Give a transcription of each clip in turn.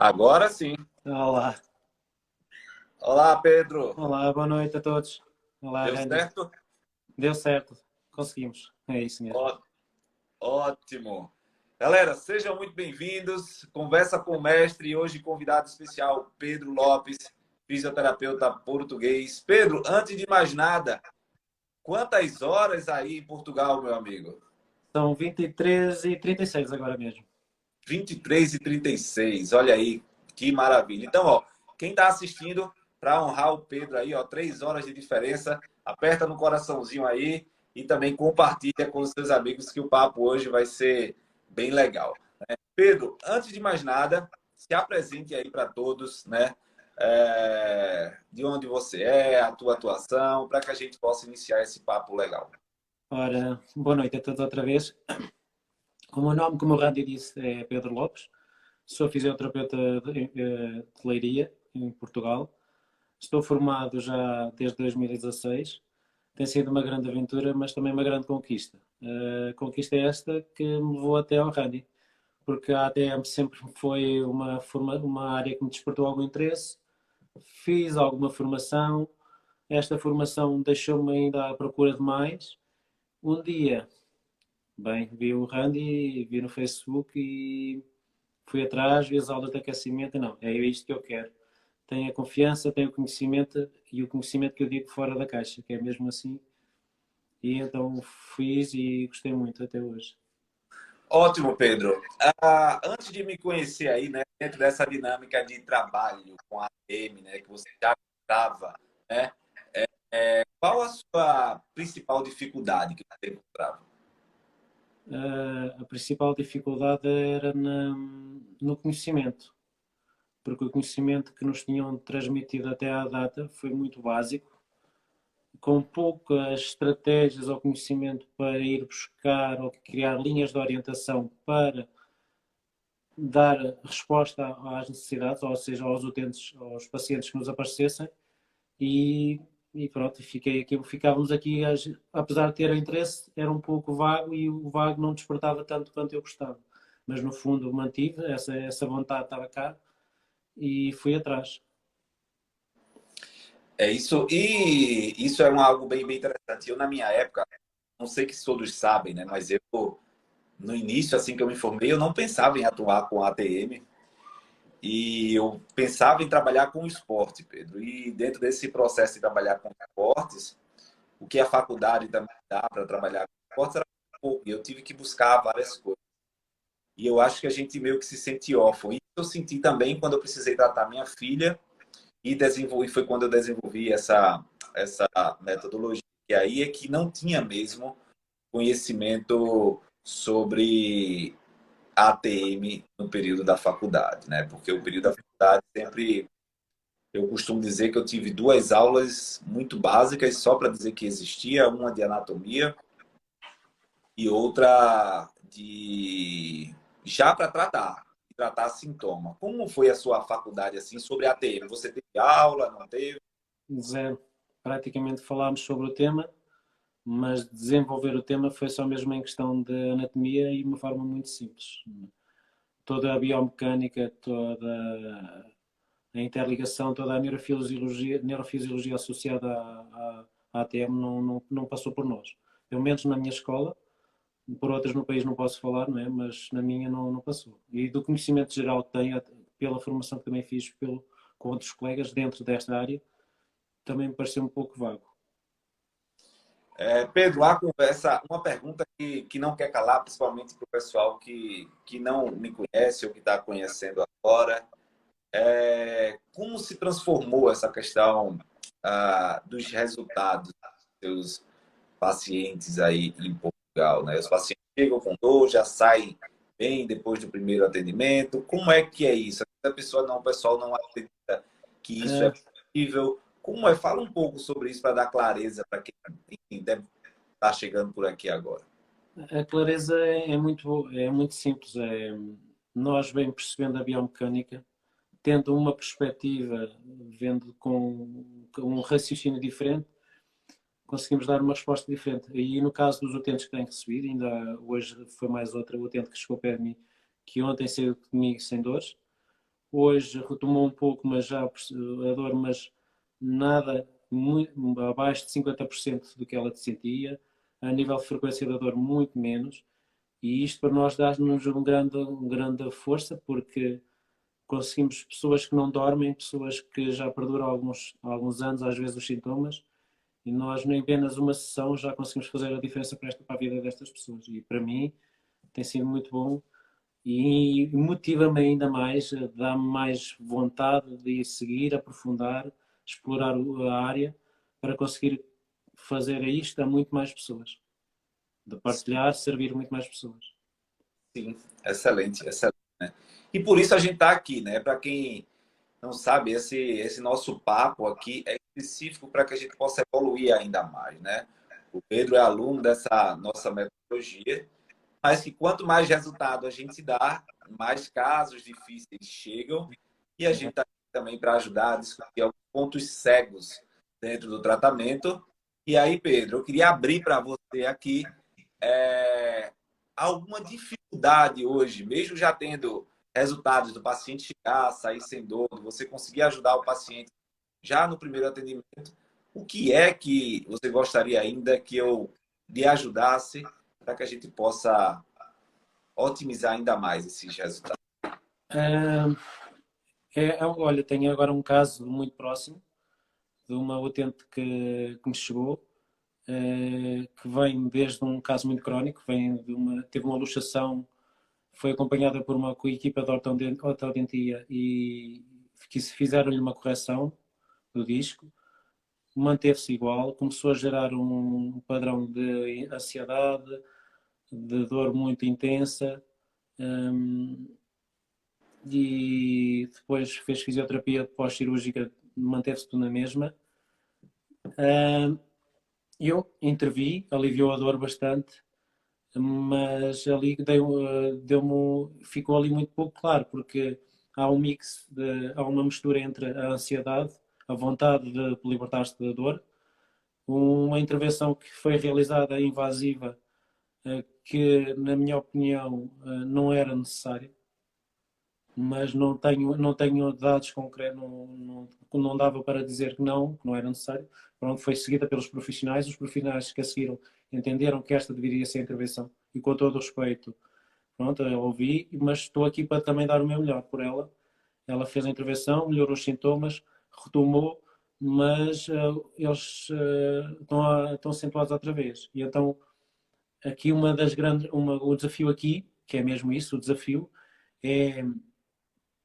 Agora sim. Olá, Olá, Pedro. olá, boa noite a todos. Olá, Deu Randy. certo? Deu certo, conseguimos. É isso mesmo. Ó- Ótimo. Galera, sejam muito bem-vindos. Conversa com o mestre e hoje convidado especial, Pedro Lopes, fisioterapeuta português. Pedro, antes de mais nada, quantas horas aí em Portugal, meu amigo? São 23h36 agora mesmo. 23h36. Olha aí, que maravilha. Então, ó, quem está assistindo, para honrar o Pedro aí, ó, 3 horas de diferença, aperta no coraçãozinho aí e também compartilha com os seus amigos que o papo hoje vai ser bem legal. Pedro, antes de mais nada, se apresente aí para todos, né? De onde você é, a tua atuação, para que a gente possa iniciar esse papo legal. Ora, boa noite a todos outra vez. O meu nome, como o Randy disse, é Pedro Lopes. Sou fisioterapeuta de Leiria, em Portugal. Estou formado já desde 2016. Tem sido uma grande aventura, mas também uma grande conquista. A conquista é esta que me levou até ao Randy, porque a ATM sempre foi uma área que me despertou algum interesse. Fiz alguma formação, esta formação deixou-me ainda à procura de mais. Um dia, bem, vi o Randy, vi no Facebook e fui atrás, vi as aulas de aquecimento e não, é isto que eu quero. Tenho a confiança, tenho o conhecimento e o conhecimento que eu digo fora da caixa, que é mesmo assim. E então fiz e gostei muito até hoje. Ótimo, Pedro. Antes de me conhecer aí, né, dentro dessa dinâmica de trabalho com a ATM, né, que você já estava, né, qual a sua principal dificuldade que você encontrava? A principal dificuldade era no conhecimento, porque o conhecimento que nos tinham transmitido até à data foi muito básico, com poucas estratégias ou conhecimento para ir buscar ou criar linhas de orientação para dar resposta às necessidades, ou seja, aos utentes, aos pacientes que nos aparecessem, e, e pronto, ficávamos aqui, apesar de ter interesse, era um pouco vago e o vago não despertava tanto quanto eu gostava. Mas no fundo mantive, essa vontade estava cá e fui atrás. É isso, e isso é algo bem interessante. Eu, na minha época, não sei que todos sabem, né, mas eu, no início, assim que eu me formei, eu não pensava em atuar com a ATM e eu pensava em trabalhar com o esporte, Pedro. E dentro desse processo de trabalhar com esportes, o que a faculdade também dá para trabalhar com esportes era pouco. E eu tive que buscar várias coisas. E eu acho que a gente meio que se sente órfão. E eu senti também quando eu precisei tratar minha filha e desenvolvi, foi quando eu desenvolvi essa metodologia. E aí é que não tinha mesmo conhecimento sobre ATM no período da faculdade, né? Porque o período da faculdade sempre eu costumo dizer que eu tive duas aulas muito básicas só para dizer que existia, uma de anatomia e outra de já para tratar sintoma. Como foi a sua faculdade assim sobre ATM? Você teve aula, não teve? Zero. Praticamente falámos sobre o tema, mas desenvolver o tema foi só mesmo em questão de anatomia e de uma forma muito simples. Toda a biomecânica, toda a interligação, toda a neurofisiologia associada à ATM não passou por nós. Pelo menos na minha escola, por outras no país não posso falar, não é? Mas na minha não passou. E do conhecimento geral que tenho, pela formação que também fiz com outros colegas dentro desta área, também me pareceu um pouco vago. Pedro, a conversa, uma pergunta que não quer calar, principalmente para o pessoal que não me conhece ou que está conhecendo agora, como se transformou essa questão dos resultados dos seus pacientes aí em Portugal, né? Os pacientes chegam com dor, já saem bem depois do primeiro atendimento. Como é que é isso? A pessoa não, o pessoal não acredita que isso é Uh, possível. Como é? Fala um pouco sobre isso para dar clareza para quem enfim, deve estar chegando por aqui agora. a clareza é muito simples. Nós bem percebendo a biomecânica, tendo uma perspectiva, vendo com um raciocínio diferente, conseguimos dar uma resposta diferente. E no caso dos utentes que têm recebido, ainda hoje foi mais outra utente que chegou perto de mim, que ontem saiu de mim sem dores, Hoje retomou um pouco, mas já a dor, mas nada muito, abaixo de 50% do que ela sentia. A nível de frequência da dor, muito menos. E isto para nós dá-nos um grande força, porque conseguimos pessoas que não dormem, pessoas que já perduram alguns anos, às vezes, os sintomas, e nós, nem apenas uma sessão, já conseguimos fazer a diferença para a vida destas pessoas. E para mim tem sido muito bom e motiva-me ainda mais, dá-me mais vontade de seguir, aprofundar, explorar a área para conseguir fazer isto a muito mais pessoas, de partilhar, servir muito mais pessoas. Sim, excelente, excelente. Né? E por isso a gente está aqui, né? Para quem não sabe, esse nosso papo aqui é específico para que a gente possa evoluir ainda mais, né? O Pedro é aluno dessa nossa metodologia, mas que quanto mais resultado a gente dá, mais casos difíceis chegam e a gente está aqui também para ajudar a discutir alguns pontos cegos dentro do tratamento. E aí, Pedro, eu queria abrir para você aqui é, alguma dificuldade hoje, mesmo já tendo resultados do paciente chegar, sair sem dor, você conseguir ajudar o paciente já no primeiro atendimento, o que é que você gostaria ainda que eu lhe ajudasse para que a gente possa otimizar ainda mais esses resultados? Ah, olha, tenho agora um caso muito próximo de uma utente que me chegou, que vem desde um caso muito crónico, teve uma luxação, foi acompanhada por uma equipa de ortodontia e fizeram-lhe uma correção do disco, manteve-se igual, começou a gerar um padrão de ansiedade, de dor muito intensa, e depois fez fisioterapia pós-cirúrgica, manteve-se tudo na mesma. Eu intervi, aliviou a dor bastante, mas ali ficou ali muito pouco claro, porque há há uma mistura entre a ansiedade, a vontade de libertar-se da dor, uma intervenção que foi realizada invasiva, que na minha opinião não era necessária, mas não tenho dados concretos, não dava para dizer que não era necessário. Pronto, foi seguida pelos profissionais, os profissionais que a seguiram entenderam que esta deveria ser a intervenção e com todo o respeito, pronto, eu ouvi, mas estou aqui para também dar o meu melhor por ela. Ela fez a intervenção, melhorou os sintomas, retomou, mas eles estão acentuados outra vez. E então, aqui o desafio aqui, que é mesmo isso, o desafio, é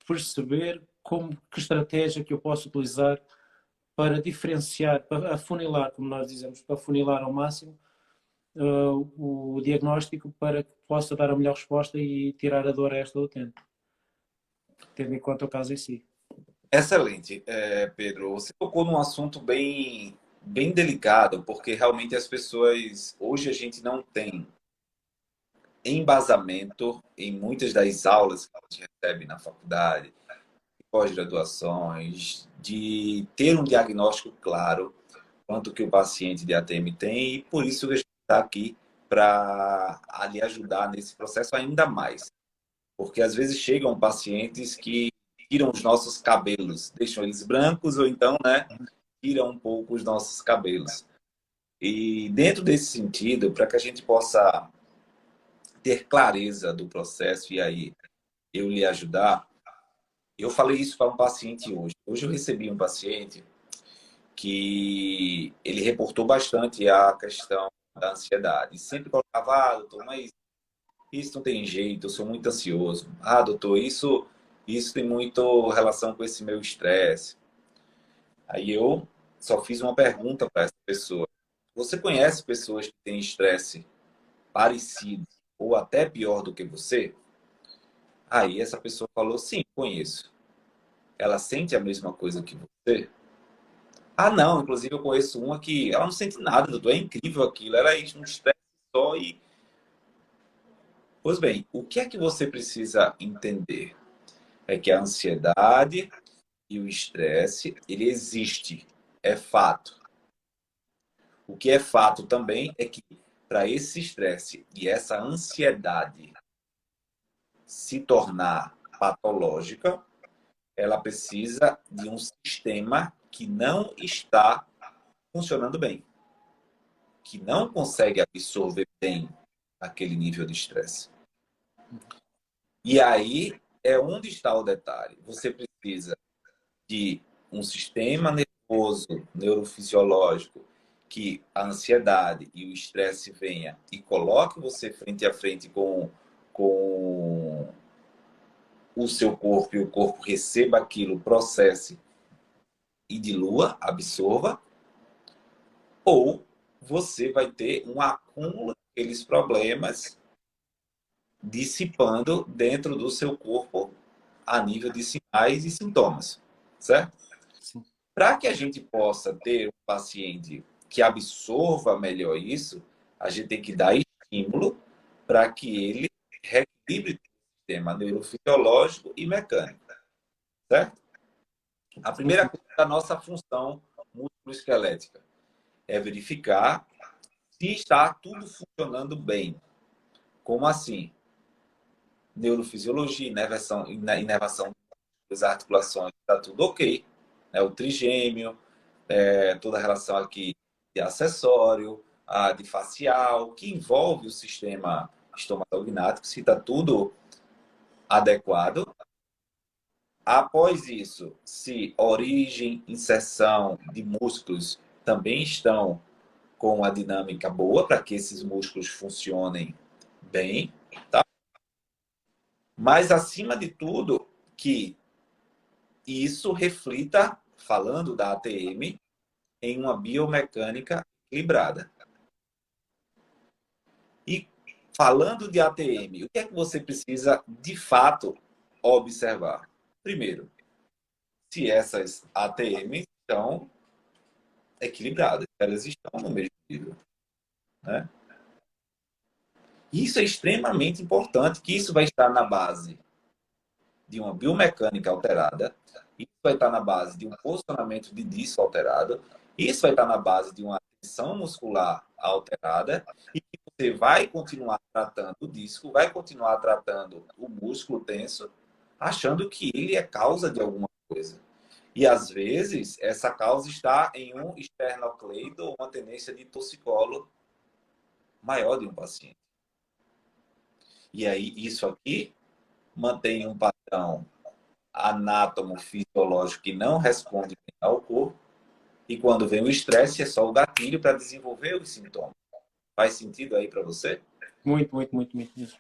perceber que estratégia que eu posso utilizar para diferenciar, para afunilar, como nós dizemos, para afunilar ao máximo o diagnóstico para que possa dar a melhor resposta e tirar a dor a esta utente, tendo em conta o caso em si. Excelente, Pedro. Você tocou num assunto bem delicado, porque realmente as pessoas, hoje a gente não tem embasamento em muitas das aulas que a gente recebe na faculdade, pós-graduações, de ter um diagnóstico claro quanto que o paciente de ATM tem, e por isso que a gente está aqui para lhe ajudar nesse processo ainda mais. Porque às vezes chegam pacientes que tiram os nossos cabelos, deixam eles brancos ou então, né, tiram um pouco os nossos cabelos. E dentro desse sentido, para que a gente possa ter clareza do processo e aí eu lhe ajudar, eu falei isso para um paciente hoje. Hoje eu recebi um paciente que ele reportou bastante a questão da ansiedade. Sempre colocava, doutor, mas isso não tem jeito, eu sou muito ansioso. Doutor, isso tem muito relação com esse meu estresse. Aí eu só fiz uma pergunta para essa pessoa. Você conhece pessoas que têm estresse parecido ou até pior do que você? Aí essa pessoa falou, sim, conheço. Ela sente a mesma coisa que você? Não, inclusive eu conheço uma que ela não sente nada, doutor, é incrível aquilo. Ela é um estresse só e... Pois bem, o que é que você precisa entender? É que a ansiedade e o estresse, ele existe, é fato. O que é fato também é que para esse estresse e essa ansiedade se tornar patológica, ela precisa de um sistema que não está funcionando bem, que não consegue absorver bem aquele nível de estresse. E aí é onde está o detalhe. Você precisa de um sistema nervoso, neurofisiológico, que a ansiedade e o estresse venha e coloque você frente a frente com o seu corpo e o corpo receba aquilo, processe e dilua, absorva, ou você vai ter um acúmulo daqueles problemas dissipando dentro do seu corpo a nível de sinais e sintomas, certo? Sim. Para que a gente possa ter um paciente que absorva melhor isso, a gente tem que dar estímulo para que ele reequilibre o sistema neurofisiológico e mecânico, certo? A primeira coisa da nossa função músculo-esquelética é verificar se está tudo funcionando bem. Como assim? Neurofisiologia, inervação das articulações, está tudo ok. O trigêmeo, toda a relação aqui de acessório, a de facial, que envolve o sistema estomatognático, se está tudo adequado. Após isso, se origem, inserção de músculos também estão com a dinâmica boa para que esses músculos funcionem bem, tá? Mas, acima de tudo, que isso reflita, falando da ATM, em uma biomecânica equilibrada. E falando de ATM, o que é que você precisa, de fato, observar? Primeiro, se essas ATMs estão equilibradas, elas estão no mesmo nível, né? Isso é extremamente importante, que isso vai estar na base de uma biomecânica alterada, isso vai estar na base de um posicionamento de disco alterado, isso vai estar na base de uma tensão muscular alterada, e que você vai continuar tratando o disco, vai continuar tratando o músculo tenso, achando que ele é causa de alguma coisa. E, às vezes, essa causa está em um esternocleido ou uma tendência de torcicolo maior de um paciente. E aí, isso aqui mantém um padrão anátomo-fisiológico que não responde bem ao corpo, e quando vem o estresse é só o gatilho para desenvolver os sintomas. Faz sentido aí para você? Muito, muito, muito, muito mesmo.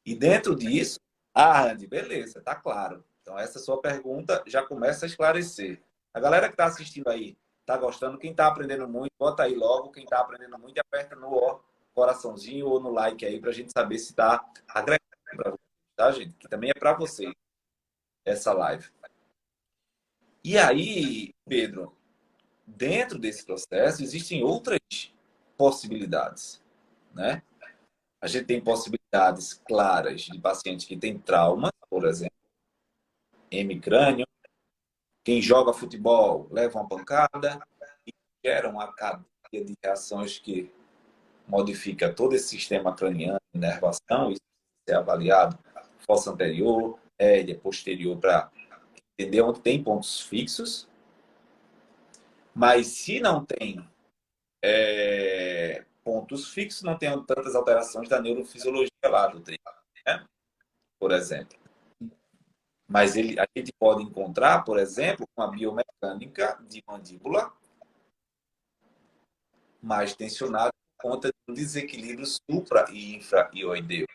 E dentro disso, Andy, beleza, tá claro. Então essa sua pergunta já começa a esclarecer. A galera que está assistindo aí, tá gostando? Quem está aprendendo muito, bota aí logo. Quem está aprendendo muito, aperta no coraçãozinho ou no like aí para a gente saber se está agregando para você, tá, gente? Que também é para você essa live. E aí, Pedro, dentro desse processo existem outras possibilidades, né? A gente tem possibilidades claras de pacientes que têm trauma, por exemplo, hemicrânio. Quem joga futebol leva uma pancada e gera uma cadeia de reações que modifica todo esse sistema craniano, inervação, isso é avaliado, fossa anterior, hérnia posterior, para entender onde tem pontos fixos. Mas se não tem pontos fixos, não tem tantas alterações da neurofisiologia lá do tríceps, né? Por exemplo. Mas a gente pode encontrar, por exemplo, uma biomecânica de mandíbula mais tensionada por conta de um desequilíbrio supra- e infra-ioideu.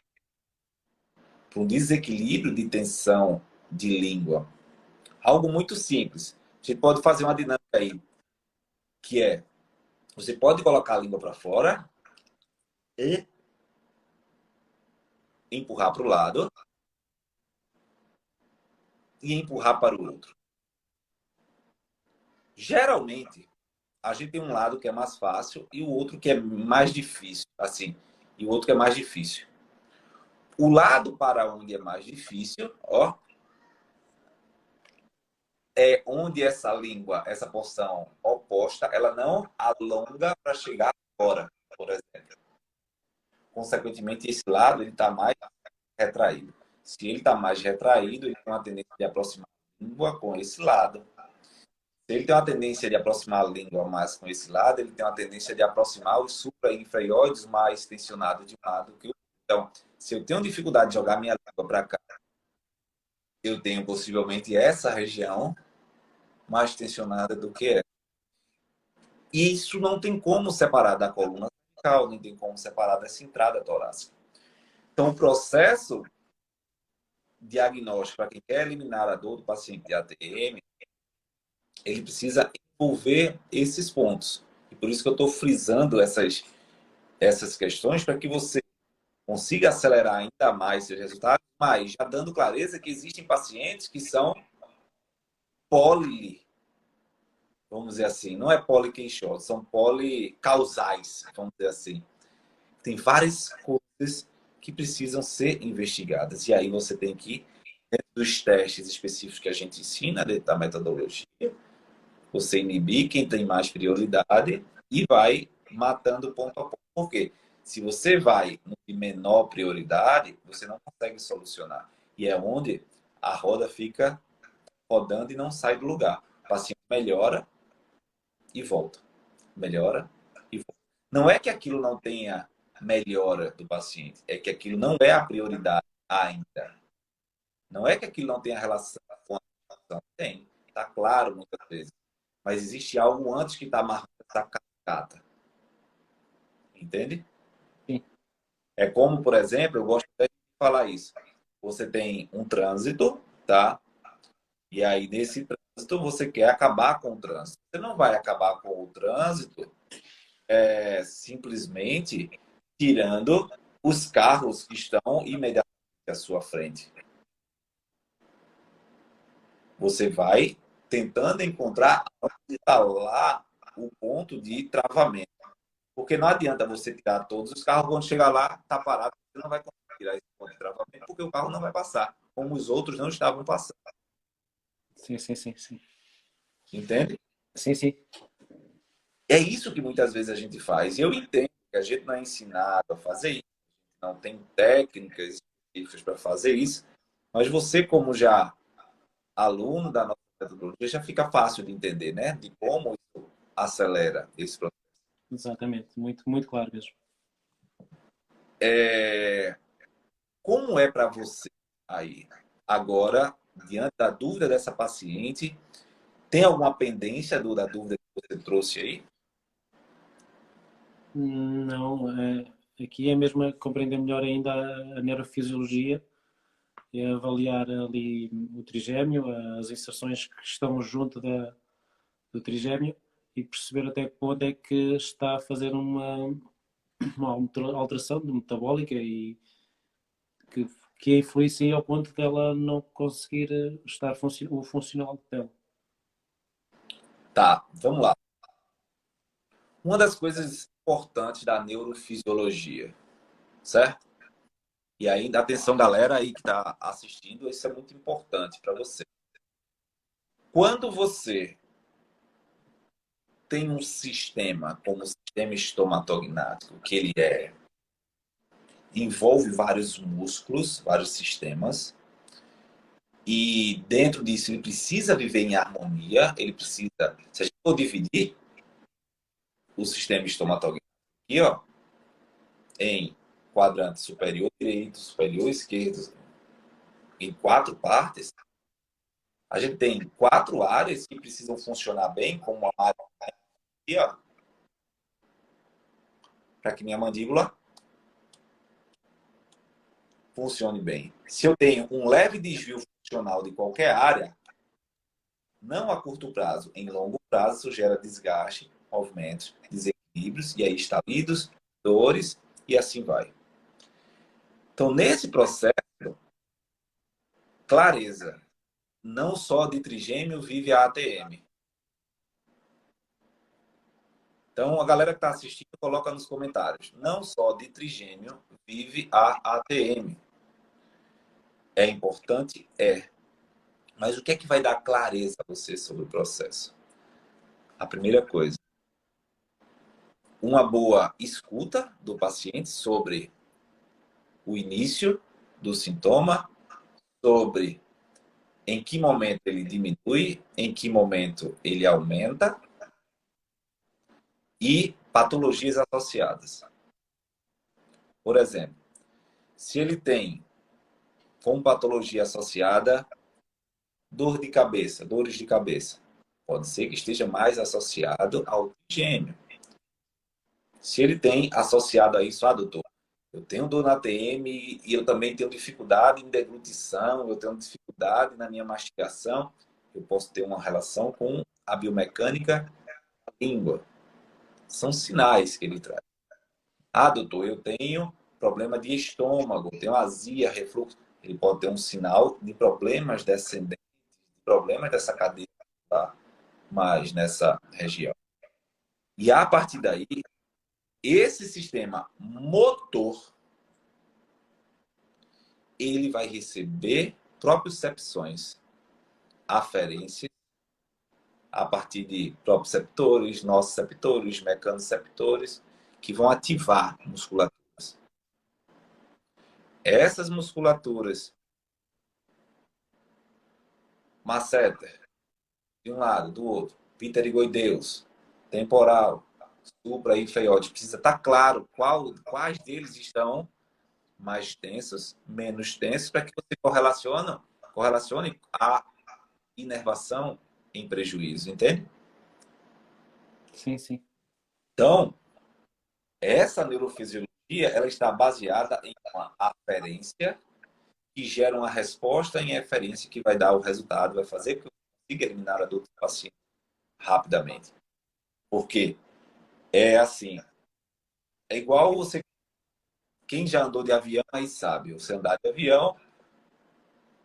Por um desequilíbrio de tensão de língua. Algo muito simples. A gente pode fazer uma dinâmica aí, que é, você pode colocar a língua para fora e empurrar para o lado e empurrar para o outro. Geralmente, a gente tem um lado que é mais fácil e o outro que é mais difícil, assim, e o outro que é mais difícil. O lado para onde é mais difícil, ó, é onde essa língua, essa porção oposta, ela não alonga para chegar fora, por exemplo. Consequentemente, esse lado ele está mais retraído. Se ele está mais retraído, ele tem uma tendência de aproximar língua com esse lado. Se ele tem uma tendência de aproximar a língua mais com esse lado, ele tem uma tendência de aproximar os supra-inferiores mais tensionados de um lado que o outro. Então, se eu tenho dificuldade de jogar minha língua para cá, eu tenho possivelmente essa região mais tensionada do que essa. E isso não tem como separar da coluna cervical, nem tem como separar dessa entrada torácica. Então, o processo diagnóstico para quem quer eliminar a dor do paciente de ATM, ele precisa envolver esses pontos. E por isso que eu estou frisando essas questões para que você consiga acelerar ainda mais seus resultados, mas já dando clareza que existem pacientes que são poli, vamos dizer assim, não é poliqueixosos, são policausais, vamos dizer assim. Tem várias coisas que precisam ser investigadas. E aí você tem que, dentro dos testes específicos que a gente ensina, dentro da metodologia, você inibir quem tem mais prioridade e vai matando ponto a ponto. Por quê? Se você vai no de menor prioridade, você não consegue solucionar. E é onde a roda fica rodando e não sai do lugar. O paciente melhora e volta. Melhora e volta. Não é que aquilo não tenha melhora do paciente, é que aquilo não é a prioridade ainda. Não é que aquilo não tenha relação com a situação. Tem, está claro muitas vezes. Mas existe algo antes que está amarrando essa cascata. Entende? Sim. É como, por exemplo, eu gosto de falar isso. Você tem um trânsito, tá? E aí, nesse trânsito, você quer acabar com o trânsito. Você não vai acabar com o trânsito simplesmente tirando os carros que estão imediatamente à sua frente. Você vai tentando encontrar onde está lá o ponto de travamento. Porque não adianta você tirar todos os carros, quando chegar lá, está parado, você não vai conseguir tirar esse ponto de travamento, porque o carro não vai passar, como os outros não estavam passando. Sim, sim, sim, sim. Entende? Sim, sim. É isso que muitas vezes a gente faz. E eu entendo que a gente não é ensinado a fazer isso, não tem técnicas específicas para fazer isso, mas você, como já aluno da nossa metodologia, já fica fácil de entender, né? De como isso acelera esse processo. Exatamente. Muito, muito claro mesmo. Como é para você aí, agora, diante da dúvida dessa paciente, tem alguma pendência da dúvida que você trouxe aí? Não, aqui é mesmo compreender melhor ainda a neurofisiologia, é avaliar ali o trigêmeo, as inserções que estão junto do trigêmeo e perceber até que ponto é que está a fazer uma alteração metabólica e que, que influencia ao ponto dela não conseguir estar o funcional dela. Tá, vamos lá. Uma das coisas importantes da neurofisiologia, certo? E aí, atenção, galera aí que está assistindo, isso é muito importante para você. Quando você tem um sistema como o sistema estomatognático, que ele envolve vários músculos, vários sistemas, e dentro disso ele precisa viver em harmonia, ele precisa, se a gente for dividir o sistema estomatognático aqui, ó, em quadrante superior direito, superior esquerdo, em 4 partes, a gente tem 4 áreas que precisam funcionar bem, como a área aqui, ó, para que minha mandíbula funcione bem. Se eu tenho um leve desvio funcional de qualquer área, não a curto prazo, em longo prazo, isso gera desgaste, movimentos, desequilíbrios, e aí estalidos, dores, e assim vai. Então, nesse processo, clareza, não só de trigêmeo vive a ATM. Então, a galera que está assistindo, coloca nos comentários. Não só de trigêmeo vive a ATM. É importante? É. Mas o que é que vai dar clareza a você sobre o processo? A primeira coisa, uma boa escuta do paciente sobre o início do sintoma, sobre em que momento ele diminui, em que momento ele aumenta e patologias associadas. Por exemplo, se ele tem como patologia associada dor de cabeça, dores de cabeça, pode ser que esteja mais associado ao trigêmeo. Se ele tem associado a isso, doutor, eu tenho dor na TM e eu também tenho dificuldade em deglutição, eu tenho dificuldade na minha mastigação, eu posso ter uma relação com a biomecânica da língua. São sinais que ele traz. Doutor, eu tenho problema de estômago, tenho azia, refluxo. Ele pode ter um sinal de problemas descendentes, de problemas dessa cadeia, tá? Mais nessa região. E a partir daí, esse sistema motor, ele vai receber propriocepções, aferências, a partir de proprioceptores, nociceptores, mecanoceptores, que vão ativar musculaturas. Essas musculaturas, masseter, de um lado, do outro, pterigoideus, temporal, supra e inferior, precisa estar claro quais deles estão mais tensos, menos tensos, para que você correlacione a inervação em prejuízo, entende? Sim, sim. Então, essa neurofisiologia, ela está baseada em uma aferência que gera uma resposta em eferência que vai dar o resultado, vai fazer que eu consiga eliminar a dor do paciente rapidamente. Porque é assim, é igual você, quem já andou de avião aí sabe, você andar de avião,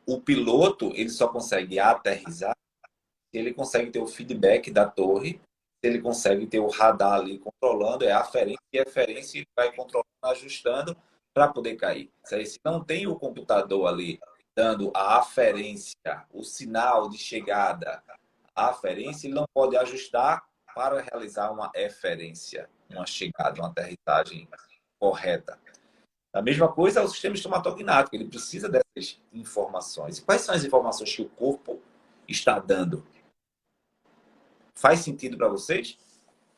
o piloto, ele só consegue aterrissar se ele consegue ter o feedback da torre, se ele consegue ter o radar ali controlando, é aferência e eferência, ele vai controlando, ajustando para poder cair. Se não tem o computador ali dando a aferência, o sinal de chegada, a aferência, ele não pode ajustar para realizar uma eferência, uma chegada, uma aterrissagem correta. A mesma coisa é o sistema estomatognático, ele precisa dessas informações. E quais são as informações que o corpo está dando? Faz sentido para vocês?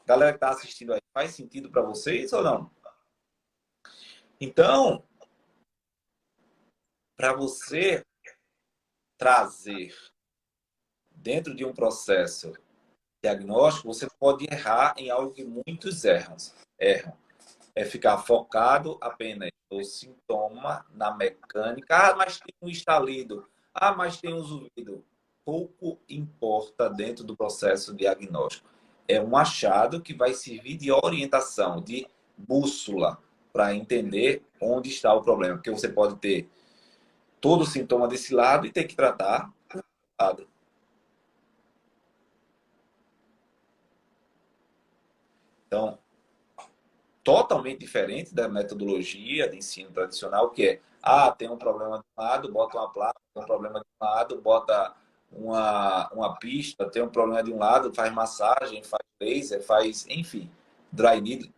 Galera que está assistindo aí, faz sentido para vocês ou não? Então, para você trazer dentro de um processo diagnóstico, você pode errar em algo que muitos erram. É ficar focado apenas no sintoma, na mecânica. Mas tem um estalido. Mas tem um zumbido. Pouco importa dentro do processo diagnóstico. É um achado que vai servir de orientação, de bússola, para entender onde está o problema. Porque você pode ter todo o sintoma desse lado e ter que tratar do lado. Então, totalmente diferente da metodologia de ensino tradicional, que é, tem um problema de um lado, bota uma placa, tem um problema de um lado, bota uma pista, tem um problema de um lado, faz massagem, faz laser, faz, enfim, dry needle,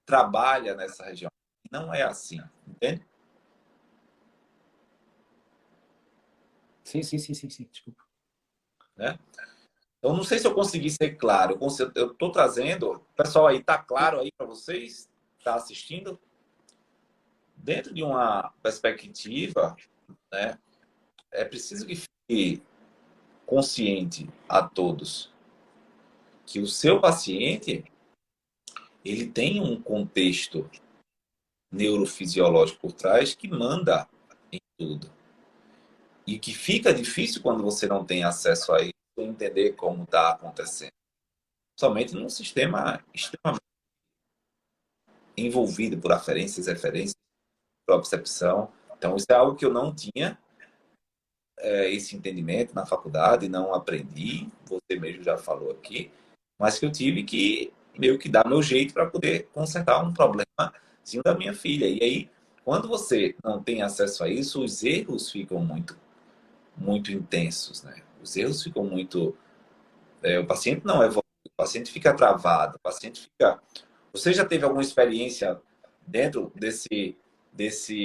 trabalha nessa região. Não é assim, entende? Sim, sim, sim, sim, sim. Desculpa. Né? Eu não sei se eu consegui ser claro. Eu estou trazendo. O pessoal aí está claro aí para vocês? Está assistindo? Dentro de uma perspectiva, né, é preciso que fique consciente a todos que o seu paciente ele tem um contexto neurofisiológico por trás que manda em tudo. E que fica difícil quando você não tem acesso a isso, entender como está acontecendo. Somente num sistema extremamente envolvido por aferências, referências, propriocepção. Então, isso é algo que eu não tinha esse entendimento na faculdade, não aprendi, você mesmo já falou aqui, mas que eu tive que meio que dar meu jeito para poder consertar um problemazinho da minha filha. E aí, quando você não tem acesso a isso, os erros ficam muito intensos, né? Os erros ficam muito... o paciente não evolui, o paciente fica travado, o paciente fica... Você já teve alguma experiência dentro desse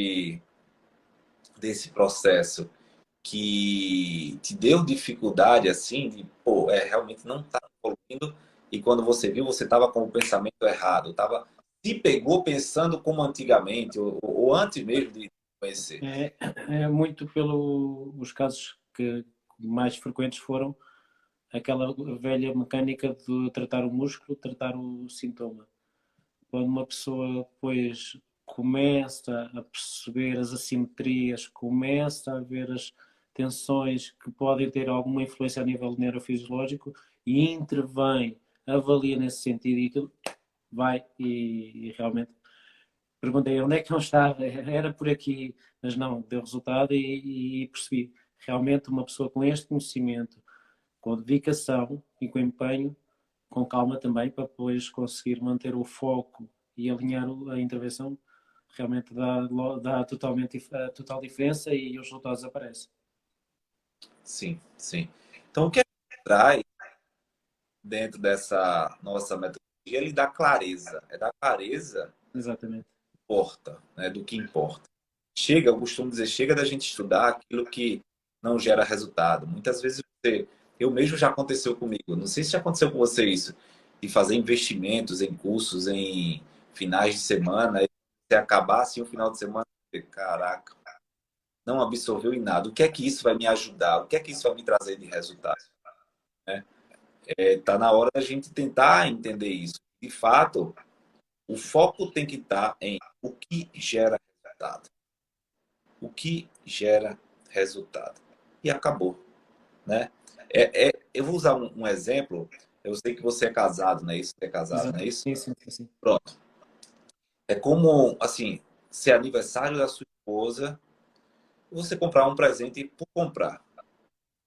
processo que te deu dificuldade assim, de, pô, realmente não tá evoluindo, e quando você viu, você estava com o pensamento errado, se pegou pensando como antigamente, ou antes mesmo de conhecer. É muito os casos que mais frequentes foram aquela velha mecânica de tratar o músculo, tratar o sintoma. Quando uma pessoa depois começa a perceber as assimetrias, começa a ver as tensões que podem ter alguma influência a nível neurofisiológico e intervém, avalia nesse sentido e aquilo vai e realmente perguntei onde é que não estava, era por aqui, mas não, deu resultado e percebi. Realmente uma pessoa com este conhecimento, com dedicação e com empenho, com calma também, para depois conseguir manter o foco e alinhar a intervenção, realmente dá totalmente a total diferença e os resultados aparecem. Sim, sim. Então, o que a gente traz dentro dessa nossa metodologia, ele dá clareza. É dar clareza Exatamente. importa, né, do que importa. Chega, eu costumo dizer, chega da gente estudar aquilo que não gera resultado. Muitas vezes eu mesmo já aconteceu comigo, não sei se já aconteceu com você isso, de fazer investimentos em cursos em finais de semana, e você acabar assim o final de semana, caraca, não absorveu em nada. O que é que isso vai me ajudar? O que é que isso vai me trazer de resultado? Né? Tá na hora da gente tentar entender isso. De fato, o foco tem que estar em o que gera resultado. O que gera resultado. E acabou, né? Eu vou usar um exemplo. Eu sei que você é casado, não é isso? Você é casado, Exato. não é isso? Sim, sim, sim, sim. Pronto. É como, assim, ser aniversário da sua esposa, você comprar um presente por comprar.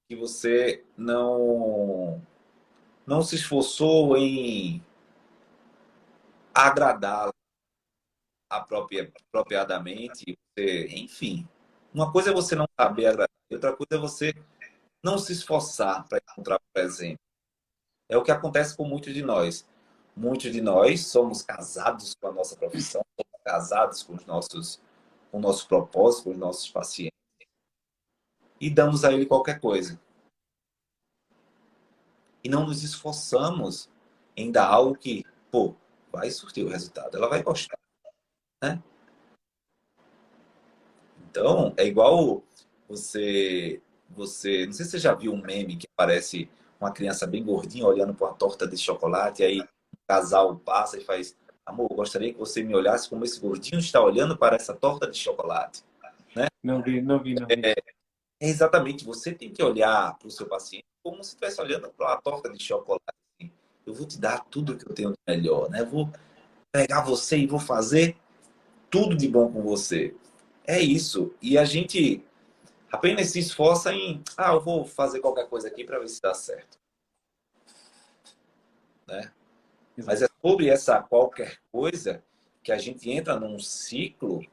Que você não se esforçou em agradá-la apropriadamente. Enfim, uma coisa é você não saber agradar, outra coisa é você não se esforçar para encontrar presente. É o que acontece com muitos de nós. Muitos de nós somos casados com a nossa profissão, somos casados com o nosso propósito, com os nossos pacientes, e damos a ele qualquer coisa. E não nos esforçamos em dar algo que, pô, vai surtir o resultado, ela vai gostar, né? Então, é igual não sei se você já viu um meme que aparece uma criança bem gordinha olhando para uma torta de chocolate, e aí um casal passa e faz, amor, eu gostaria que você me olhasse como esse gordinho está olhando para essa torta de chocolate, né? Não vi, não vi, não vi. É exatamente, você tem que olhar para o seu paciente como se estivesse olhando para uma torta de chocolate. Assim. Eu vou te dar tudo que eu tenho de melhor, né? Eu vou pegar você e vou fazer tudo de bom com você. É isso. E a gente apenas se esforça em, eu vou fazer qualquer coisa aqui para ver se dá certo, né? Mas é Exato. sobre essa qualquer coisa que a gente entra num ciclo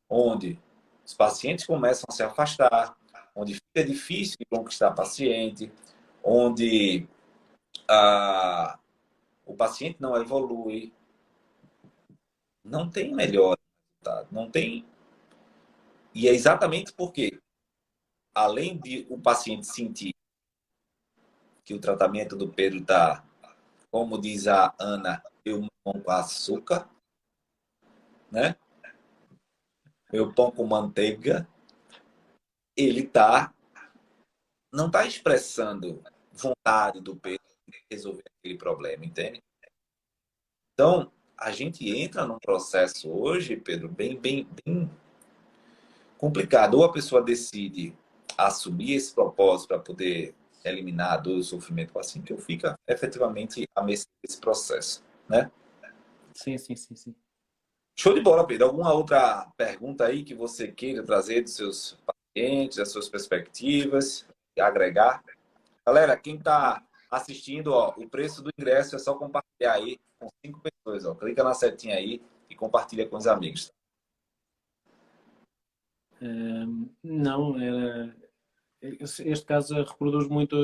onde os pacientes começam a se afastar, onde fica difícil de conquistar paciente, onde o paciente não evolui, não tem melhor resultado, não tem. E é exatamente porque, além de o paciente sentir que o tratamento do Pedro está, como diz a Ana, eu pão com açúcar, né? Meu pão com manteiga, ele não está expressando vontade do Pedro de resolver aquele problema, entende? Então, a gente entra num processo hoje, Pedro, bem complicado. Ou a pessoa decide assumir esse propósito para poder eliminar a dor e o sofrimento do paciente, ou fica efetivamente a mercê desse processo, né? Sim, sim, sim, sim. Show de bola, Pedro. Alguma outra pergunta aí que você queira trazer dos seus pacientes, das suas perspectivas, e agregar? Galera, quem está assistindo, ó, o preço do ingresso é só compartilhar aí com 5 pessoas. Ó. Clica na setinha aí e compartilha com os amigos. Não, este caso reproduz muito,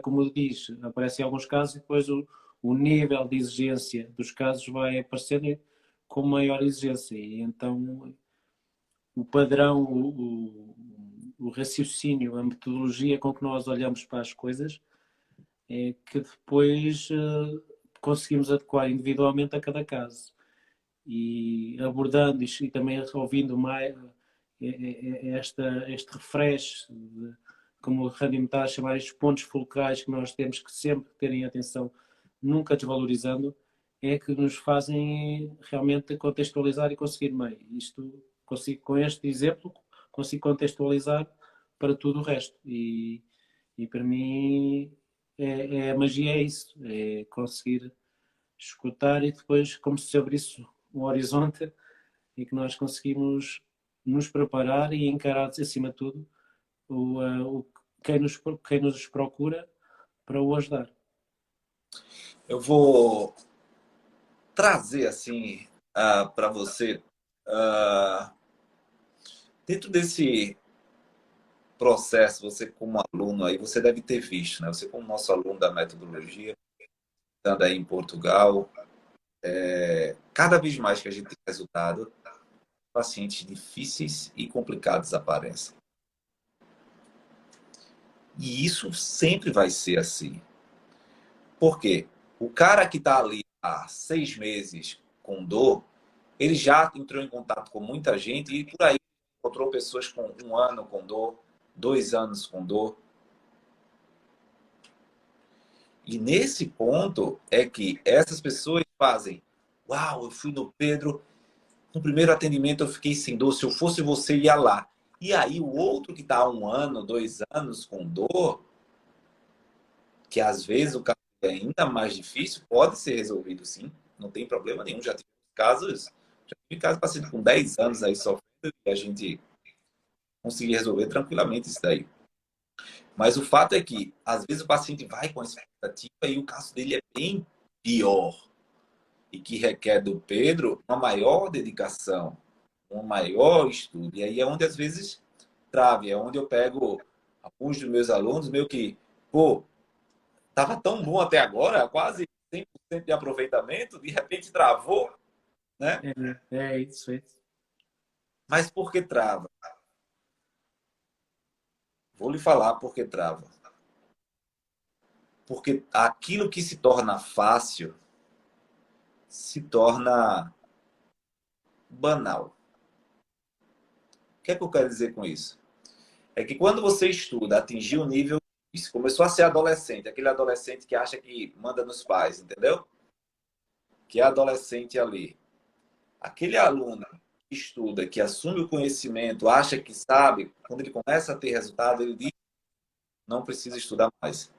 como diz, aparece em alguns casos e depois o nível de exigência dos casos vai aparecendo com maior exigência e então o padrão, o raciocínio, a metodologia com que nós olhamos para as coisas, é que depois conseguimos adequar individualmente a cada caso. E abordando isto e também ouvindo mais este refresh, como o Randy me está a chamar, estes pontos fulcrais que nós temos que sempre ter em atenção, nunca desvalorizando, é que nos fazem realmente contextualizar e conseguir bem. Isto consigo, com este exemplo, consigo contextualizar para tudo o resto. E para mim a magia é isso, é conseguir escutar e depois como se abrisse um horizonte e que nós conseguimos nos preparar e encarar acima de tudo quem nos procura para o ajudar. Eu vou trazer assim para você, uh, dentro desse processo, você como aluno aí, você deve ter visto, né? Você como nosso aluno da metodologia, estando aí em Portugal, cada vez mais que a gente tem resultado, pacientes difíceis e complicados aparecem. E isso sempre vai ser assim. Por quê? O cara que está ali há 6 meses com dor, ele já entrou em contato com muita gente e por aí encontrou pessoas com 1 ano com dor, 2 anos com dor. E nesse ponto é que essas pessoas fazem: uau, eu fui no Pedro, no primeiro atendimento eu fiquei sem dor, se eu fosse você ia lá. E aí o outro que está há 1 ano, 2 anos com dor, que às vezes o caso é ainda mais difícil, pode ser resolvido sim, não tem problema nenhum. Já tive casos de paciente com 10 anos aí sofrendo e a gente conseguir resolver tranquilamente isso daí. Mas o fato é que, às vezes, o paciente vai com a expectativa e o caso dele é bem pior. E que requer do Pedro uma maior dedicação, um maior estudo. E aí é onde, às vezes, trave. É onde eu pego alguns dos meus alunos, meio que, pô, estava tão bom até agora, quase 100% de aproveitamento, de repente travou, né? É isso, é isso. Mas por que trava? Vou lhe falar por que trava. Porque aquilo que se torna fácil se torna banal. O que é que eu quero dizer com isso? É que quando você estuda, atingir o nível, isso começou a ser adolescente, aquele adolescente que acha que manda nos pais, entendeu? Que é adolescente ali. Aquele aluno que estuda, que assume o conhecimento, acha que sabe, quando ele começa a ter resultado, ele diz: não precisa estudar mais.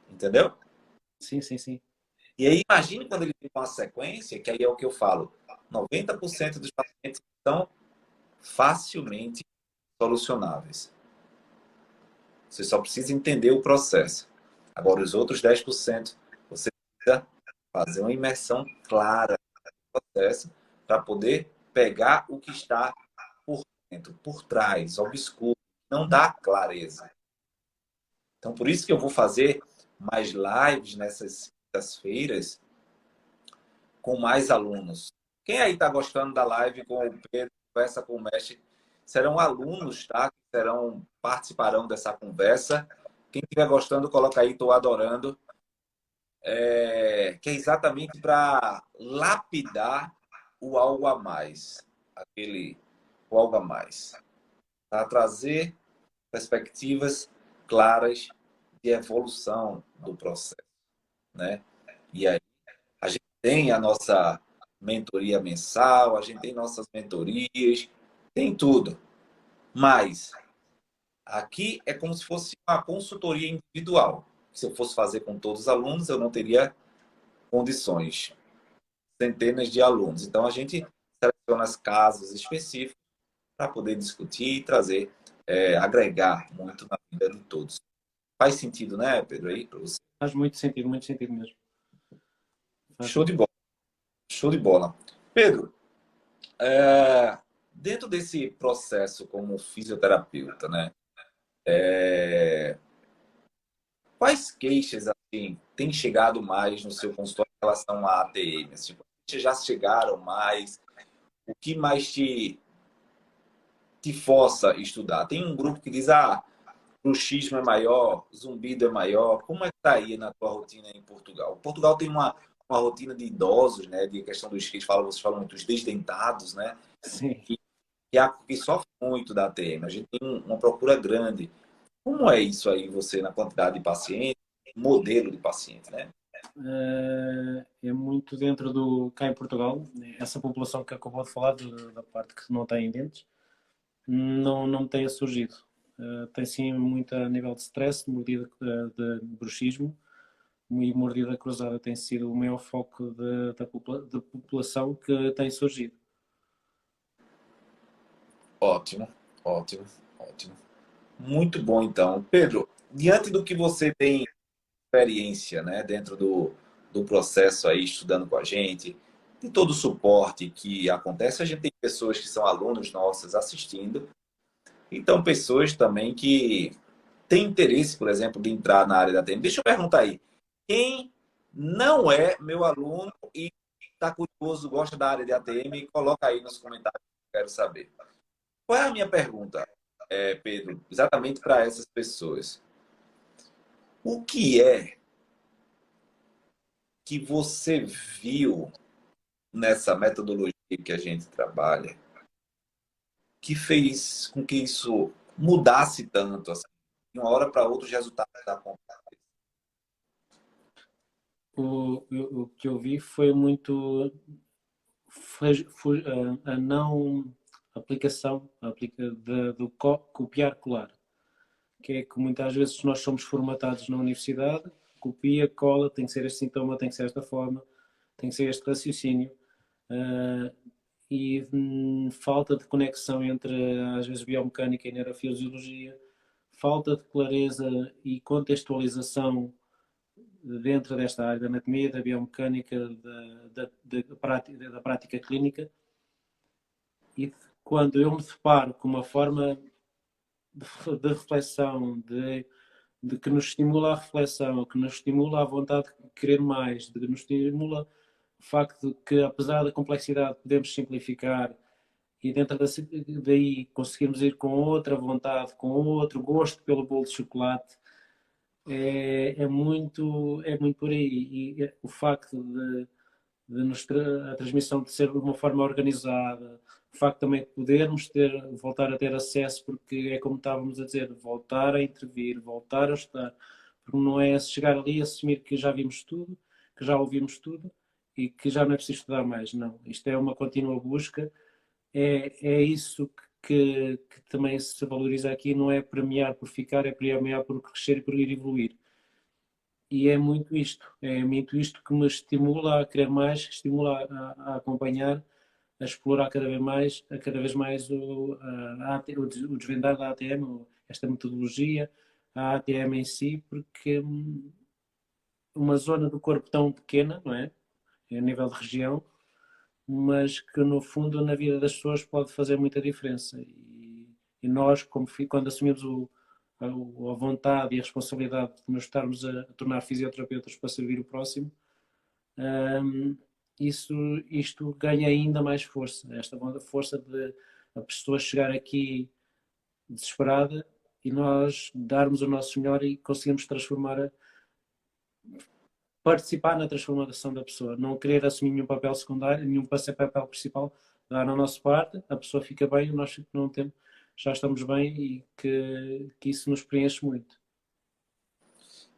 Entendeu? Sim, sim, sim. E aí imagine quando ele tem uma sequência, que aí é o que eu falo, 90% dos pacientes são facilmente solucionáveis. Você só precisa entender o processo. Agora, os outros 10%, você precisa fazer uma imersão clara no processo para poder pegar o que está por dentro, por trás, obscuro, não dá clareza. Então, por isso que eu vou fazer mais lives nessas feiras com mais alunos. Quem aí está gostando da live com o Pedro, conversa com o mestre, serão alunos, tá? Que participarão dessa conversa. Quem estiver gostando, coloca aí, estou adorando. Que é exatamente para lapidar o algo a mais. O algo a mais. Para trazer perspectivas claras de evolução do processo, né? E aí, a gente tem a nossa mentoria mensal, a gente tem nossas mentorias, tem tudo. Mas aqui é como se fosse uma consultoria individual. Se eu fosse fazer com todos os alunos, eu não teria condições. Centenas de alunos. Então, a gente seleciona os casos específicos para poder discutir e trazer, agregar muito na vida de todos. Faz sentido, né, Pedro, aí para você? Faz muito sentido mesmo. Faz Show muito. de bola. Show de bola. Pedro, dentro desse processo como fisioterapeuta, né? Quais queixas assim têm chegado mais no seu consultório em relação à ATM? Assim, quais queixas já chegaram mais? O que mais te te força a estudar? Tem um grupo que diz, ah, bruxismo é maior, zumbido é maior. Como é que tá aí na tua rotina em Portugal? Portugal tem uma rotina de idosos, né? De questão dos que vocês falam muito, os desdentados, né? Sim. Que sofre muito da ATM. A gente tem uma procura grande. Como é isso aí, você, na quantidade de pacientes, modelo de paciente, né? É muito dentro do cá em Portugal, essa população que acabou de falar, da parte que não tem dentes, não tem surgido. Tem sim muito a nível de stress, de mordida de bruxismo, e mordida cruzada tem sido o maior foco da população que tem surgido. Ótimo, ótimo, ótimo. Muito bom, então. Pedro, diante do que você tem experiência, né, dentro do processo aí, estudando com a gente, de todo o suporte que acontece, a gente tem pessoas que são alunos nossos assistindo, então pessoas também que têm interesse, por exemplo, de entrar na área da TM. Deixa eu perguntar aí, quem não é meu aluno e está curioso, gosta da área de ATM, coloca aí nos comentários que eu quero saber. Qual é a minha pergunta, Pedro, exatamente para essas pessoas? O que é que você viu nessa metodologia que a gente trabalha que fez com que isso mudasse tanto, assim, de uma hora para outra os resultados da compra? O que eu vi foi muito a não aplicação do copiar-colar, que é que muitas vezes nós somos formatados na universidade, copia, cola, tem que ser este sintoma, tem que ser esta forma, tem que ser este raciocínio, e falta de conexão entre, às vezes, biomecânica e neurofisiologia, falta de clareza e contextualização dentro desta área da anatomia, da biomecânica, da prática clínica. E quando eu me deparo com uma forma de reflexão, de que nos estimula a reflexão, que nos estimula a vontade de querer mais, de que nos estimula o facto de que, apesar da complexidade, podemos simplificar e dentro daí conseguirmos ir com outra vontade, com outro gosto pelo bolo de chocolate, é muito por aí. E o facto a transmissão de ser de uma forma organizada, o facto também de podermos voltar a ter acesso, porque é como estávamos a dizer, voltar a intervir, voltar a estudar, porque não é chegar ali e assumir que já vimos tudo, que já ouvimos tudo e que já não é preciso estudar mais. Não, isto é uma contínua busca, é isso que também se valoriza aqui, não é premiar por ficar, é premiar por crescer e por ir evoluir. E é muito isto que me estimula a querer mais, que estimula a acompanhar, a explorar cada vez mais o desvendar da ATM, esta metodologia, a ATM em si, porque uma zona do corpo tão pequena, não é? A nível de região, mas que no fundo na vida das pessoas pode fazer muita diferença. E nós, quando assumimos a vontade e a responsabilidade de nos estarmos a tornar fisioterapeutas para servir o próximo, um, isto ganha ainda mais força. Esta força de a pessoa chegar aqui desesperada e nós darmos o nosso melhor e conseguirmos participar na transformação da pessoa, não querer assumir nenhum papel secundário, nenhum papel principal, dar a nossa parte, a pessoa fica bem, nós não temos, já estamos bem e que isso nos preenche muito.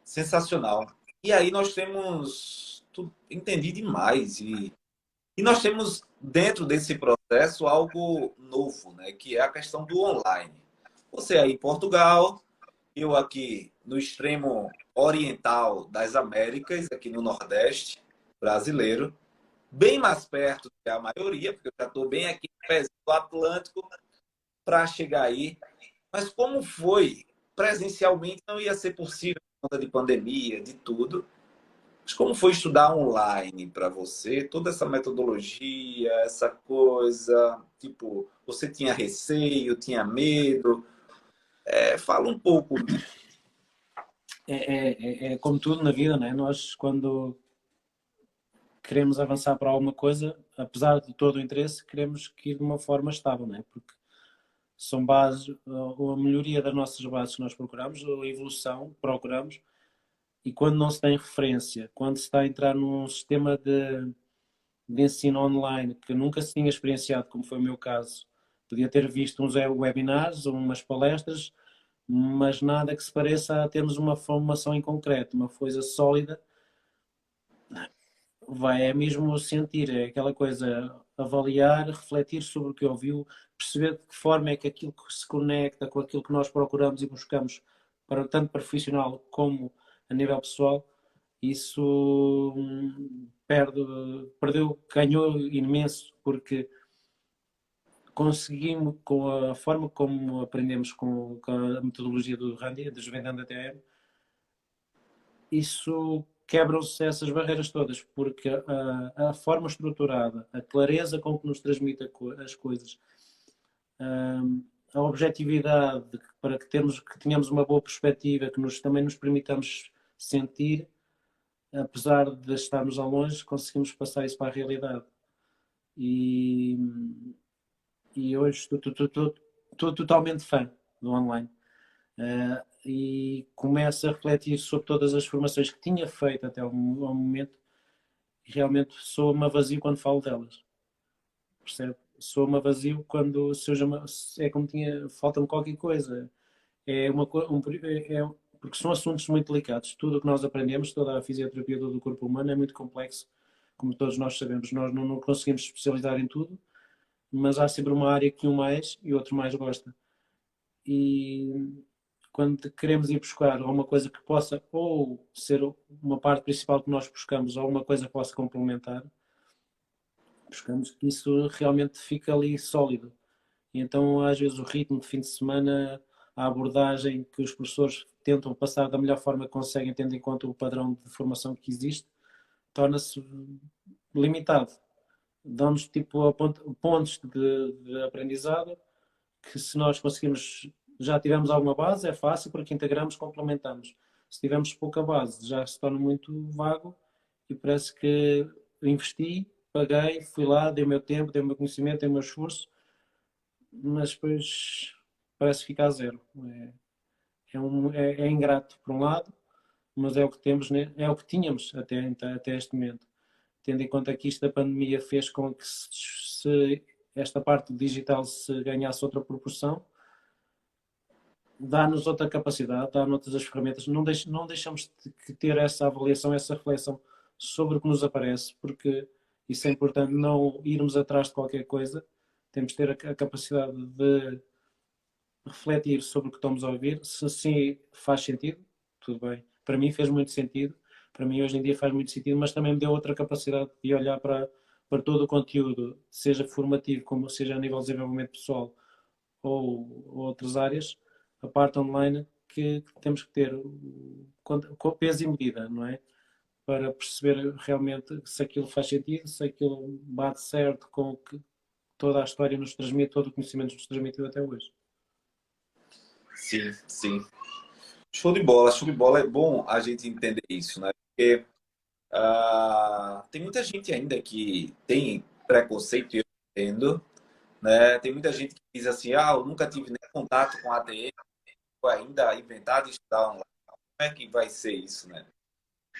Sensacional. E aí nós temos, entendi demais, e nós temos dentro desse processo algo novo, né, que é a questão do online. Você aí em Portugal, eu aqui no extremo oriental das Américas, aqui no Nordeste brasileiro, bem mais perto que a maioria, porque eu já estou bem aqui no pezinho do Atlântico para chegar aí. Mas como foi? Presencialmente não ia ser possível por conta de pandemia, de tudo. Mas como foi estudar online para você? Toda essa metodologia, essa coisa, tipo, você tinha receio, tinha medo? Fala um pouco disso. É como tudo na vida, né? Nós, quando queremos avançar para alguma coisa, apesar de todo o interesse, queremos que ir de uma forma estável, né? Porque São bases, ou a melhoria das nossas bases que nós procuramos, ou a evolução que procuramos, e quando não se tem referência, quando se está a entrar num sistema de ensino online que nunca se tinha experienciado, como foi o meu caso, podia ter visto uns webinars ou umas palestras, mas nada que se pareça a termos uma formação em concreto, uma coisa sólida. Vai, é mesmo sentir, é aquela coisa, avaliar, refletir sobre o que ouviu, perceber de que forma é que aquilo que se conecta com aquilo que nós procuramos e buscamos, para tanto profissional como a nível pessoal, isso ganhou imenso, porque conseguimos, com a forma como aprendemos com a metodologia do Randy, desvendando a TM, isso quebram-se essas barreiras todas, porque a forma estruturada, a clareza com que nos transmite as coisas, a objetividade para que tenhamos uma boa perspectiva, que também nos permitamos sentir, apesar de estarmos ao longe, conseguimos passar isso para a realidade. E, e hoje estou totalmente fã do online. E começo a refletir sobre todas as formações que tinha feito até ao momento e realmente soa-me vazio quando falo delas. Percebe? Soa-me vazio quando é como tinha, falta-me qualquer coisa. É porque são assuntos muito delicados. Tudo o que nós aprendemos, toda a fisioterapia do corpo humano é muito complexo, como todos nós sabemos. Nós não conseguimos especializar em tudo, mas há sempre uma área que um mais e outro mais gosta. E quando queremos ir buscar alguma coisa que possa ou ser uma parte principal que nós buscamos ou uma coisa que possa complementar, buscamos que isso realmente fique ali sólido. E então, às vezes, o ritmo de fim de semana, a abordagem que os professores tentam passar da melhor forma que conseguem, tendo em conta o padrão de formação que existe, torna-se limitado. Dão-nos tipo pontos de aprendizado que, se nós conseguimos, já tivemos alguma base, é fácil porque integramos, complementamos. Se tivermos pouca base, já se torna muito vago e parece que investi, paguei, fui lá, dei o meu tempo, dei o meu conhecimento, dei o meu esforço, mas depois parece ficar a zero. É ingrato por um lado, mas é o que temos, né? É o que tínhamos até este momento. Tendo em conta que isto da pandemia fez com que se esta parte digital se ganhasse outra proporção, dá-nos outra capacidade, dá-nos outras ferramentas. Não deixamos de ter essa avaliação, essa reflexão sobre o que nos aparece, porque isso é importante, não irmos atrás de qualquer coisa. Temos de ter a capacidade de refletir sobre o que estamos a ouvir. Se sim faz sentido, tudo bem. Para mim fez muito sentido. Para mim hoje em dia faz muito sentido, mas também me deu outra capacidade de olhar para todo o conteúdo, seja formativo, como seja a nível de desenvolvimento pessoal ou outras áreas, a parte online que temos que ter com peso e medida, não é? Para perceber realmente se aquilo faz sentido, se aquilo bate certo com o que toda a história nos transmite, todo o conhecimento nos transmitiu até hoje. Sim, sim. Show de bola, show de bola. É bom a gente entender isso, né? Porque tem muita gente ainda que tem preconceito, eu entendo, né? Tem muita gente que diz assim, eu nunca tive nem contato com a ATM, vou ainda inventar de estudar online. Como é que vai ser isso, né?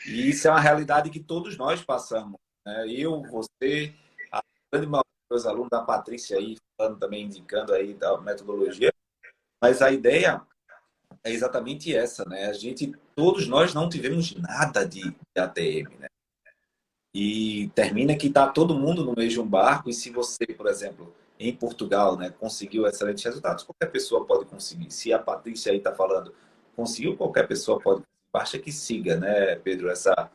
E isso é uma realidade que todos nós passamos, né? Eu, você, a grande maioria dos alunos da Patrícia aí, falando também, indicando aí da metodologia, mas a ideia é exatamente essa, né? Todos nós não tivemos nada de ATM, né? E termina que está todo mundo no mesmo barco, e se você, por exemplo, em Portugal, né, conseguiu excelentes resultados, qualquer pessoa pode conseguir. Se a Patrícia aí está falando, conseguiu, qualquer pessoa pode. Basta que siga, né, Pedro, essa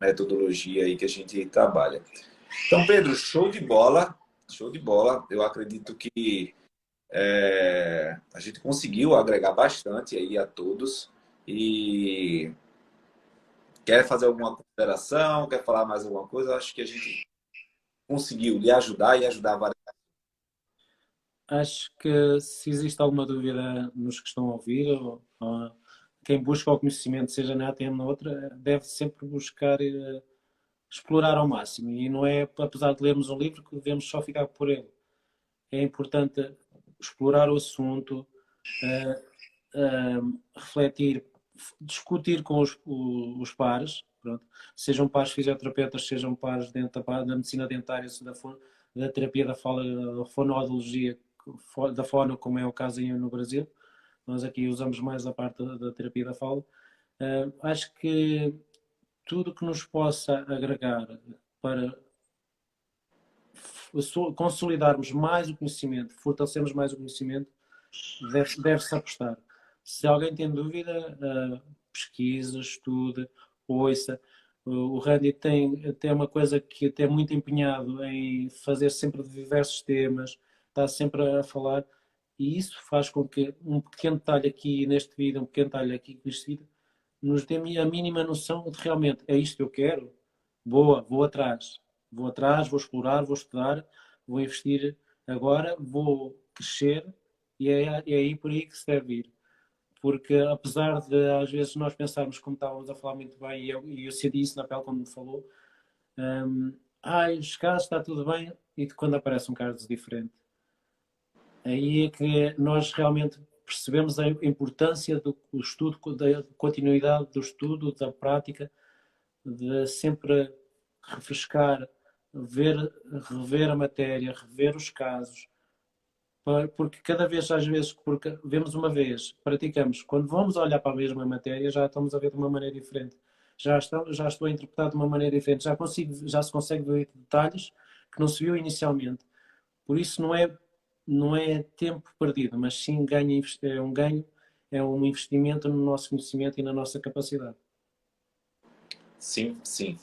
metodologia aí que a gente trabalha. Então, Pedro, show de bola, show de bola. Eu acredito que a gente conseguiu agregar bastante aí a todos. E quer fazer alguma consideração, quer falar mais alguma coisa? Eu acho que a gente conseguiu lhe ajudar e ajudar várias. Acho que se existe alguma dúvida nos que estão a ouvir, ou quem busca o conhecimento, seja na ATM ou na outra, deve sempre buscar explorar ao máximo. E não é, apesar de lermos um livro, que devemos só ficar por ele. É importante explorar o assunto, refletir, discutir com os pares, pronto. Sejam pares fisioterapeutas, sejam pares dentro da medicina dentária, da terapia da fala, da fonoaudiologia, da fono, como é o caso aí no Brasil. Nós aqui usamos mais a parte da terapia da fala. Acho que tudo que nos possa agregar para consolidarmos mais o conhecimento, fortalecermos mais o conhecimento, deve-se apostar. Se alguém tem dúvida, pesquisa, estude, ouça. O Randy tem uma coisa que é muito empenhado em fazer sempre diversos temas, está sempre a falar, e isso faz com que um pequeno detalhe aqui neste vídeo, um pequeno detalhe aqui neste vídeo, nos dê a mínima noção de realmente é isto que eu quero. Boa, vou atrás. Vou atrás, vou explorar, vou estudar, vou investir agora, vou crescer e é aí por aí que se deve ir. Porque apesar de às vezes nós pensarmos, como estávamos a falar muito bem, e eu senti isso na pele quando me falou, os casos está tudo bem, e quando aparece um caso diferente. Aí é que nós realmente percebemos a importância do estudo, da continuidade do estudo, da prática, de sempre refrescar, rever a matéria, rever os casos, porque cada vez, às vezes, porque vemos uma vez, praticamos, quando vamos olhar para a mesma matéria, já estamos a ver de uma maneira diferente. Já estou a interpretar de uma maneira diferente, já se consegue ver detalhes que não se viu inicialmente. Por isso não é tempo perdido, mas sim é um ganho, é um investimento no nosso conhecimento e na nossa capacidade. Sim, sim.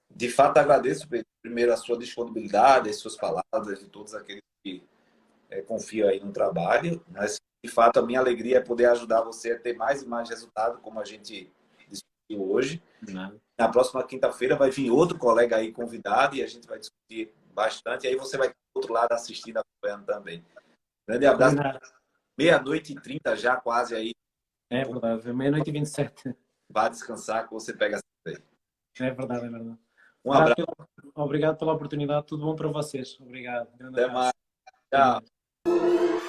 De fato, agradeço primeiro a sua disponibilidade, as suas palavras, de todos aqueles que confiam aí no trabalho. Mas, de fato, a minha alegria é poder ajudar você a ter mais e mais resultado, como a gente discutiu hoje. Não. Na próxima quinta-feira vai vir outro colega aí convidado e a gente vai discutir bastante. E aí você vai estar do outro lado assistindo, acompanhando também. Grande abraço. Meia-noite e 30 já, quase aí. É verdade, meia-noite e 27. Vá descansar que você pega aí. É verdade, é verdade. Um abraço. Obrigado pela oportunidade, tudo bom para vocês. Obrigado. Até mais. Tchau.